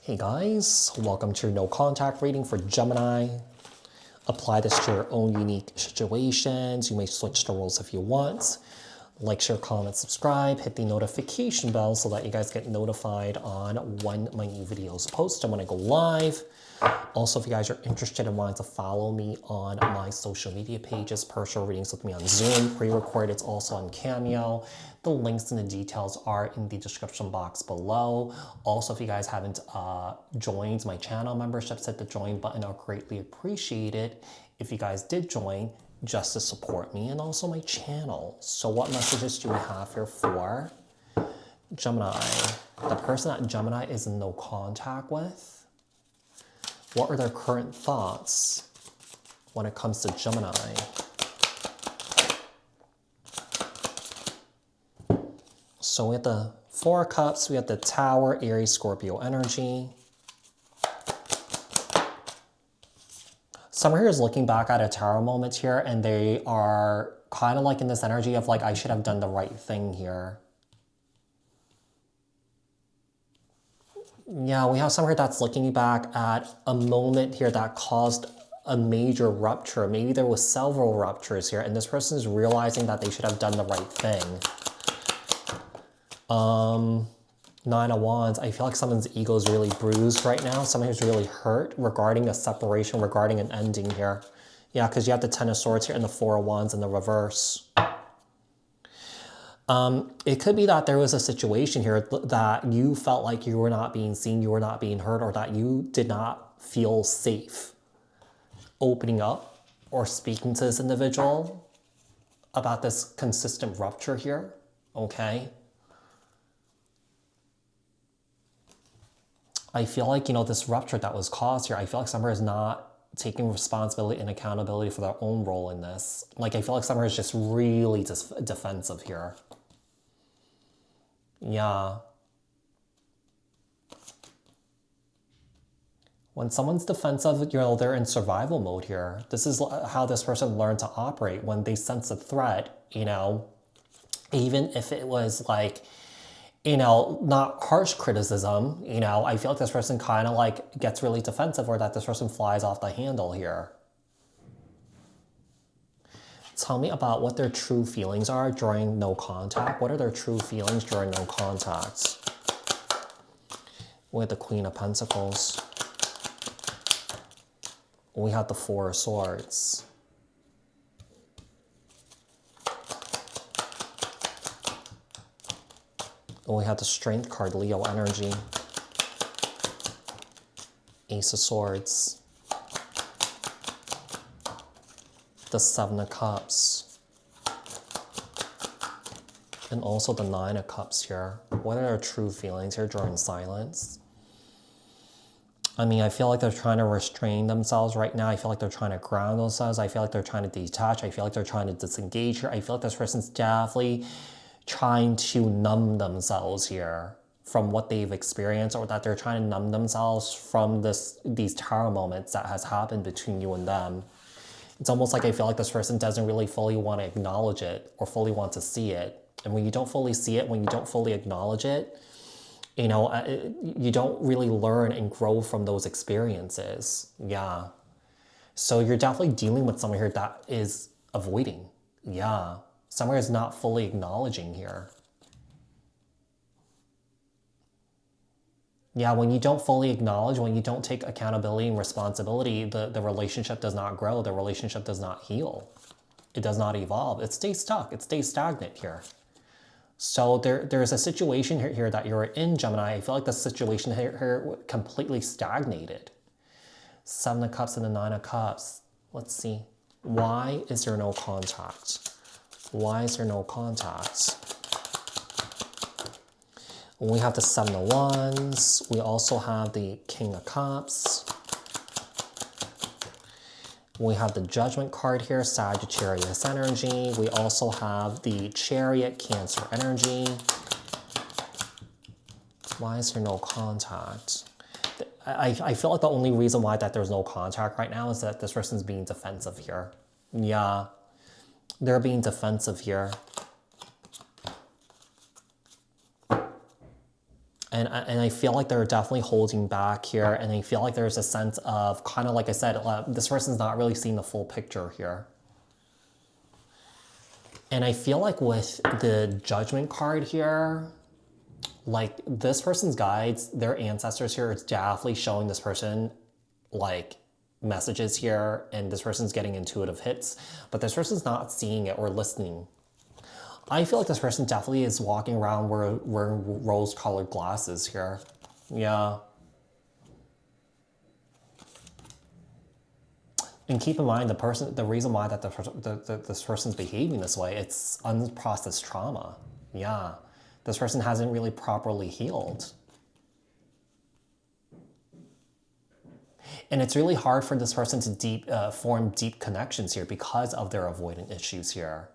Hey guys, welcome to your no contact reading for Gemini. Apply this to your own unique situations. You may switch the roles if you want. Like, share, comment, subscribe, hit the notification bell so that you guys get notified on when my new videos post and when I go live. Also, if you guys are interested and wanting to follow me on my social media pages, personal readings with me on Zoom, pre-recorded, it's also on Cameo. The links and the details are in the description box below. Also, if you guys haven't joined my channel memberships, hit the join button. I'll greatly appreciate it if you guys did join just to support me and also my channel. So what messages do we have here for Gemini? The person that Gemini is in no contact with. What are their current thoughts when it comes to Gemini? So we have the Four of Cups, we have the Tower, Aries, Scorpio energy. Someone here is looking back at a Tower moment here and they are kind of like in this energy of like, I should have done the right thing here. Yeah, we have someone here that's looking back at a moment here that caused a major rupture. Maybe there was several ruptures here and this person is realizing that they should have done the right thing. Nine of Wands, I feel like someone's ego is really bruised right now. Someone who's really hurt regarding a separation, regarding an ending here. Yeah, because you have the Ten of Swords here and the Four of Wands in the reverse. It could be that there was a situation here that you felt like you were not being seen, you were not being heard, or that you did not feel safe opening up or speaking to this individual about this consistent rupture here, okay? I feel like, you know, this rupture that was caused here, I feel like someone is not taking responsibility and accountability for their own role in this. Like, I feel like someone is just really defensive here. Yeah. When someone's defensive, you know, they're in survival mode here. This is how this person learned to operate when they sense a threat, you know, even if it was like, you know, not harsh criticism, you know, I feel like this person kind of like gets really defensive or that this person flies off the handle here. Tell me about what their true feelings are during no contact. What are their true feelings during no contact? With the Queen of Pentacles. We have the Four of Swords. We have the Strength card, Leo energy. Ace of Swords. The Seven of Cups. And also the Nine of Cups here. What are their true feelings here during silence? I mean, I feel like they're trying to restrain themselves right now. I feel like they're trying to ground themselves. I feel like they're trying to detach. I feel like they're trying to disengage here. I feel like this person's definitely trying to numb themselves here from what they've experienced, or that they're trying to numb themselves from these tower moments that has happened between you and them. It's almost like I feel like this person doesn't really fully want to acknowledge it or fully want to see it. And when you don't fully see it, when you don't fully acknowledge it, you know, you don't really learn and grow from those experiences. Yeah. So you're definitely dealing with someone here that is avoiding. Yeah. Someone is not fully acknowledging here. Yeah, when you don't fully acknowledge, when you don't take accountability and responsibility, the relationship does not grow. The relationship does not heal. It does not evolve. It stays stuck. It stays stagnant here. So there's a situation here that you're in, Gemini. I feel like the situation here completely stagnated. Seven of Cups and the Nine of Cups. Let's see. Why is there no contact? Why is there no contact? We have the Seven of Wands. We also have the King of Cups. We have the Judgment card here, Sagittarius energy. We also have the Chariot, Cancer energy. Why is there no contact? I feel like the only reason why that there's no contact right now is that this person's being defensive here. Yeah, they're being defensive here. And I feel like they're definitely holding back here. And I feel like there's a sense of kind of like I said, this person's not really seeing the full picture here. And I feel like with the Judgment card here, like this person's guides, their ancestors here, it's definitely showing this person like messages here, and this person's getting intuitive hits, but this person's not seeing it or listening. I feel like this person definitely is walking around wearing rose-colored glasses here. Yeah. And keep in mind, the reason why that this person's behaving this way, it's unprocessed trauma. Yeah. This person hasn't really properly healed. And it's really hard for this person to form deep connections here because of their avoidant issues here.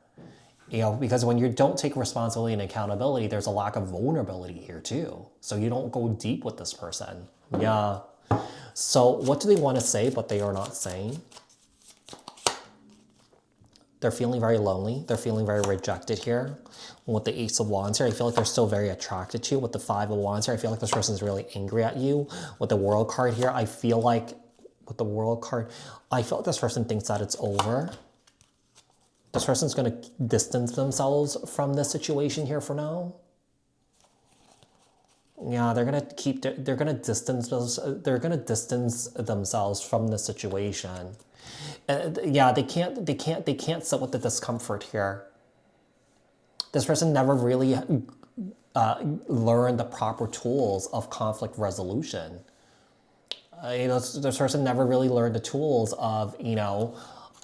You know, because when you don't take responsibility and accountability, there's a lack of vulnerability here too. So you don't go deep with this person. Yeah. So what do they want to say, but they are not saying? They're feeling very lonely. They're feeling very rejected here. With the Ace of Wands here, I feel like they're still very attracted to you. With the Five of Wands here, I feel like this person is really angry at you. With the World card here, I feel like, with the World card, I feel like this person thinks that it's over. This person's going to distance themselves from this situation here for now. Yeah, they're going to distance themselves from the situation. Yeah, they can't sit with the discomfort here. This person never really learned the proper tools of conflict resolution. You know, this person never really learned the tools of, you know,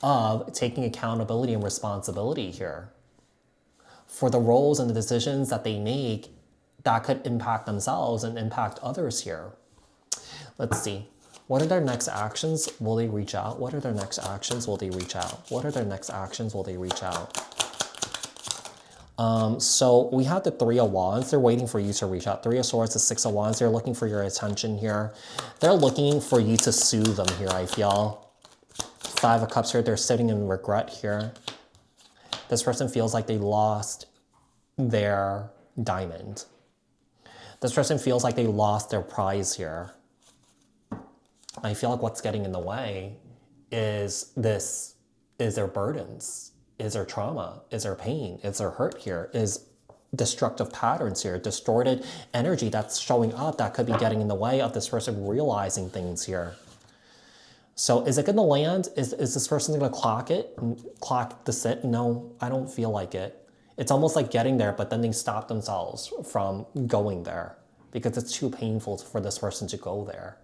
of taking accountability and responsibility here for the roles and the decisions that they make that could impact themselves and impact others here. Let's see. What are their next actions? Will they reach out? What are their next actions? Will they reach out? What are their next actions? Will they reach out? So we have the Three of Wands. They're waiting for you to reach out. Three of Swords, the Six of Wands. They're looking for your attention here. They're looking for you to soothe them here, I feel. Five of Cups here. They're sitting in regret here. This person feels like they lost their diamond. This person feels like they lost their prize here. I feel like what's getting in the way is their burdens, is their trauma, is their pain, is their hurt here, is destructive patterns here, distorted energy that's showing up that could be getting in the way of this person realizing things here. So is it going to land? Is this person going to clock the sit? No, I don't feel like it. It's almost like getting there, but then they stop themselves from going there because it's too painful for this person to go there.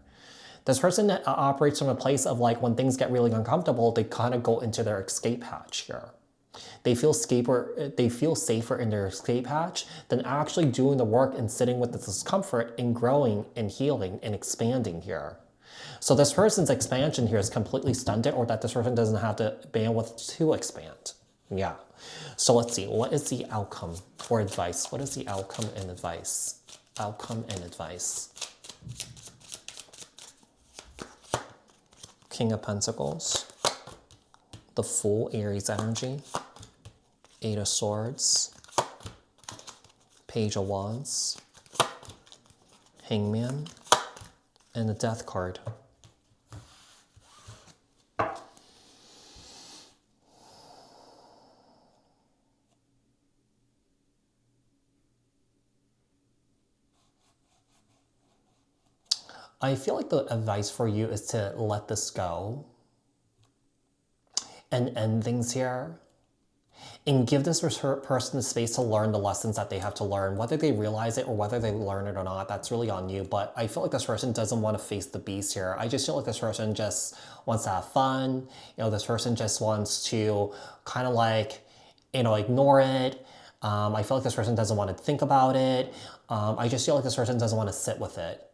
This person operates from a place of like when things get really uncomfortable, they kind of go into their escape hatch here. They feel safer in their escape hatch than actually doing the work and sitting with the discomfort and growing and healing and expanding here. So this person's expansion here is completely stunted, or that this person doesn't have the bandwidth to expand. Yeah. So let's see. What is the outcome or advice? What is the outcome and advice? Outcome and advice. King of Pentacles. The Fool, Aries energy. Eight of Swords. Page of Wands. Hangman. And the Death card. I feel like the advice for you is to let this go and end things here and give this person the space to learn the lessons that they have to learn. Whether they realize it or whether they learn it or not, that's really on you. But I feel like this person doesn't want to face the beast here. I just feel like this person just wants to have fun. You know, this person just wants to kind of like, you know, ignore it. I feel like this person doesn't want to think about it. I just feel like this person doesn't want to sit with it.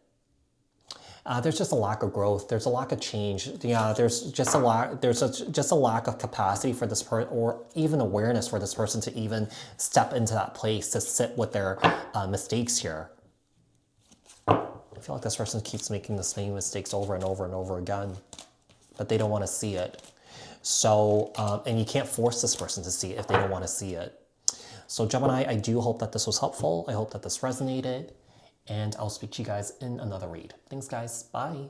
There's just a lack of growth. There's a lack of change. Yeah, there's just a lack. There's just a lack of capacity for this person, or even awareness for this person to even step into that place to sit with their mistakes here. I feel like this person keeps making the same mistakes over and over and over again, but they don't want to see it. So, and you can't force this person to see it if they don't want to see it. So Gemini, I do hope that this was helpful. I hope that this resonated. and I'll speak to you guys in another read. Thanks, guys. Bye.